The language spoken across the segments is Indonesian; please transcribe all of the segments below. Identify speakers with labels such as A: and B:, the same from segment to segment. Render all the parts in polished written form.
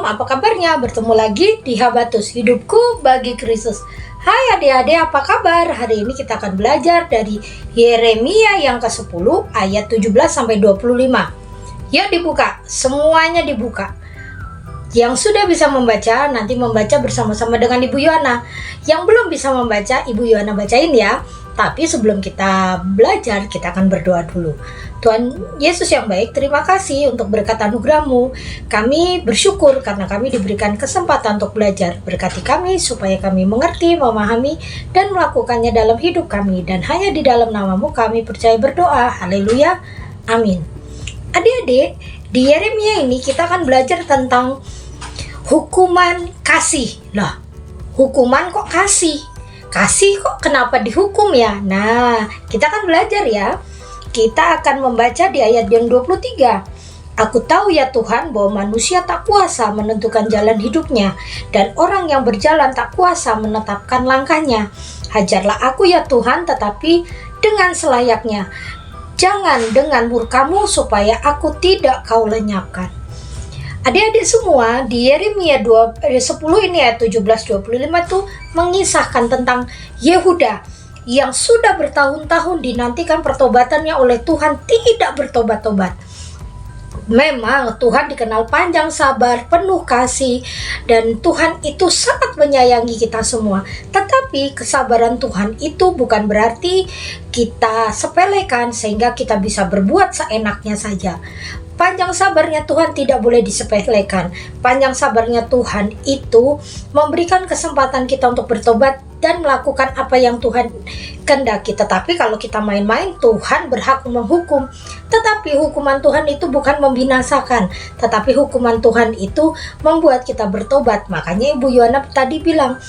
A: apa kabarnya? Bertemu lagi di Habatus, hidupku bagi Kristus. Hai adik-adik, apa kabar? Hari ini kita akan belajar dari Yeremia yang ke-10 ayat 17-25. Yuk dibuka, semuanya dibuka. Yang sudah bisa membaca, nanti membaca bersama-sama dengan Ibu Yohana. Yang belum bisa membaca, Ibu Yohana bacain ya. Tapi sebelum kita belajar, kita akan berdoa dulu. Tuhan Yesus yang baik, terima kasih untuk berkat anugerah-Mu. Kami bersyukur karena kami diberikan kesempatan untuk belajar. Berkati kami supaya kami mengerti, memahami, dan melakukannya dalam hidup kami. Dan hanya di dalam nama-Mu kami percaya berdoa. Haleluya. Amin. Adik-adik, di Yeremia ini kita akan belajar tentang hukuman kasih. Lah, hukuman kok kasih? Kasih kok kenapa dihukum ya? Nah, kita akan belajar ya. Kita akan membaca di ayat yang 23. Aku tahu ya Tuhan bahwa manusia tak kuasa menentukan jalan hidupnya, dan orang yang berjalan tak kuasa menetapkan langkahnya. Hajarlah aku ya Tuhan, tetapi dengan selayaknya. Jangan dengan murka-Mu supaya aku tidak Kau lenyapkan. Adik-adik semua, di Yeremia 10 ini ayat 17-25 tuh mengisahkan tentang Yehuda yang sudah bertahun-tahun dinantikan pertobatannya oleh Tuhan, tidak bertobat-tobat. Memang Tuhan dikenal panjang sabar, penuh kasih, dan Tuhan itu sangat menyayangi kita semua. Tetapi kesabaran Tuhan itu bukan berarti kita sepelekan sehingga kita bisa berbuat seenaknya saja. Panjang sabarnya Tuhan tidak boleh disepelekan. Panjang sabarnya Tuhan itu memberikan kesempatan kita untuk bertobat dan melakukan apa yang Tuhan kehendaki. Tetapi kalau kita main-main, Tuhan berhak menghukum. Tetapi hukuman Tuhan itu bukan membinasakan, tetapi hukuman Tuhan itu membuat kita bertobat. Makanya Ibu Yohana tadi bilang,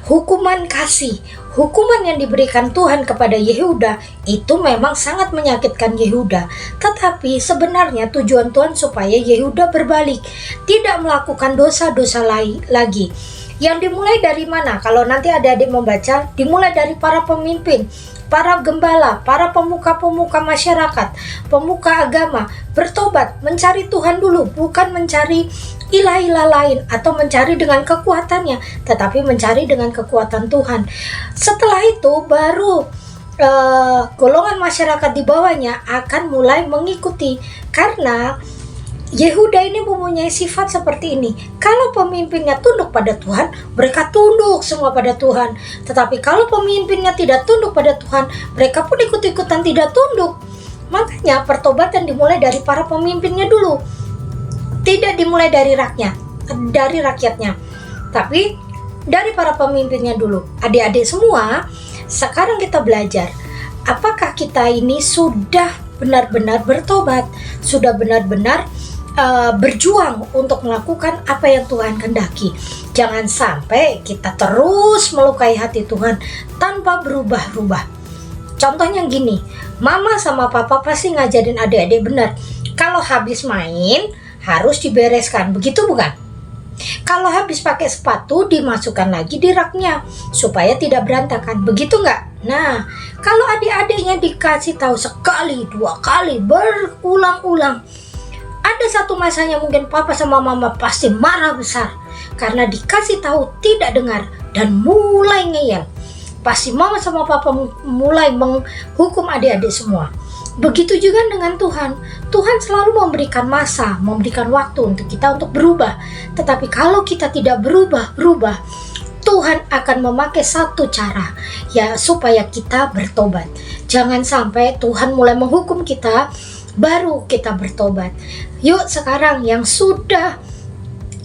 A: hukuman kasih, hukuman yang diberikan Tuhan kepada Yehuda itu memang sangat menyakitkan Yehuda. Tetapi sebenarnya tujuan Tuhan supaya Yehuda berbalik, tidak melakukan dosa-dosa lagi. Yang dimulai dari mana? Kalau nanti adik-adik membaca, dimulai dari para pemimpin, para gembala, para pemuka-pemuka masyarakat, pemuka agama, bertobat, mencari Tuhan dulu, bukan mencari ilah-ilah lain atau mencari dengan kekuatannya, tetapi mencari dengan kekuatan Tuhan. Setelah itu baru golongan masyarakat di bawahnya akan mulai mengikuti, karena Yehuda ini mempunyai sifat seperti ini. Kalau pemimpinnya tunduk pada Tuhan, mereka tunduk semua pada Tuhan. Tetapi kalau pemimpinnya tidak tunduk pada Tuhan, mereka pun ikut-ikutan tidak tunduk. Makanya pertobatan dimulai dari para pemimpinnya dulu, tidak dimulai dari rakyatnya, tapi dari para pemimpinnya dulu. Adik-adik semua, sekarang kita belajar, apakah kita ini sudah benar-benar bertobat, sudah benar-benar berjuang untuk melakukan apa yang Tuhan kehendaki. Jangan sampai kita terus melukai hati Tuhan tanpa berubah-ubah. Contohnya gini, mama sama papa pasti ngajarin adik-adik benar, kalau habis main harus dibereskan, begitu bukan? Kalau habis pakai sepatu dimasukkan lagi di raknya supaya tidak berantakan, begitu nggak? Nah, kalau adik-adiknya dikasih tahu sekali, 2 kali, berulang-ulang, ada satu masanya mungkin papa sama mama pasti marah besar karena dikasih tahu tidak dengar dan mulai ngeyel. Pasti mama sama papa mulai menghukum adik-adik semua. Begitu juga dengan Tuhan. Tuhan selalu memberikan masa, memberikan waktu untuk kita untuk berubah. Tetapi kalau kita tidak berubah, Tuhan akan memakai satu cara ya supaya kita bertobat. Jangan sampai Tuhan mulai menghukum kita baru kita bertobat. Yuk sekarang yang sudah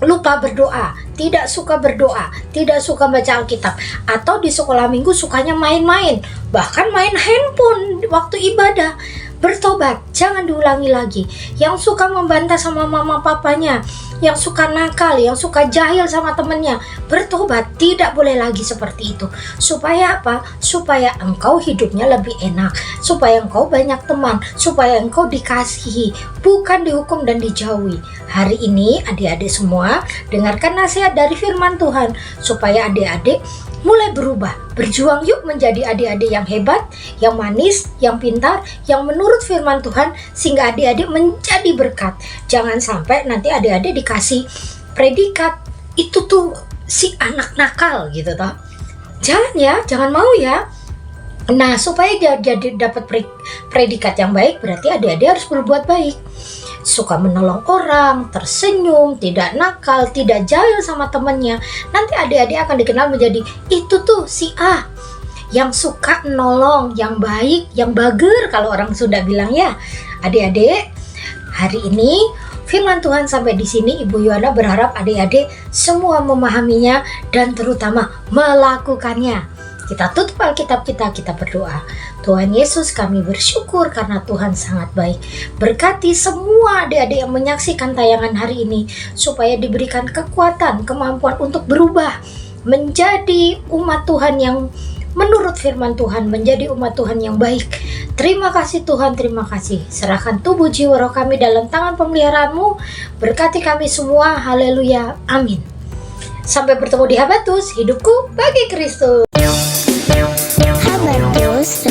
A: lupa berdoa, tidak suka berdoa, tidak suka baca Alkitab, atau di sekolah minggu sukanya main-main, bahkan main handphone waktu ibadah, bertobat, jangan diulangi lagi. Yang suka membantah sama mama papanya, yang suka nakal, yang suka jahil sama temennya, bertobat, tidak boleh lagi seperti itu. Supaya apa? Supaya engkau hidupnya lebih enak, supaya engkau banyak teman, supaya engkau dikasihi, bukan dihukum dan dijauhi. Hari ini adik-adik semua dengarkan nasihat dari firman Tuhan, supaya adik-adik mulai berubah. Berjuang yuk menjadi adik-adik yang hebat, yang manis, yang pintar, yang menurut firman Tuhan, sehingga adik-adik menjadi berkat. Jangan sampai nanti adik-adik dikasih predikat itu tuh si anak nakal gitu toh. Jangan ya, jangan mau ya. Nah, supaya dia jadi dapat predikat yang baik, berarti adik-adik harus berbuat baik. Suka menolong orang, tersenyum, tidak nakal, tidak jahil sama temannya. Nanti adik-adik akan dikenal menjadi itu tuh si A yang suka nolong, yang baik, yang bager kalau orang Sunda bilang ya. Adik-adik, hari ini firman Tuhan sampai di sini. Ibu Yohana berharap adik-adik semua memahaminya dan terutama melakukannya. Kita tutup Alkitab kita berdoa. Tuhan Yesus, kami bersyukur karena Tuhan sangat baik. Berkati semua adik-adik yang menyaksikan tayangan hari ini, supaya diberikan kekuatan, kemampuan untuk berubah menjadi umat Tuhan yang menurut firman Tuhan, menjadi umat Tuhan yang baik. Terima kasih Tuhan, terima kasih. Serahkan tubuh jiwa roh kami dalam tangan pemeliharaan-Mu. Berkati kami semua, haleluya, amin. Sampai bertemu di Habatus, hidupku bagi Kristus.
B: Habatus,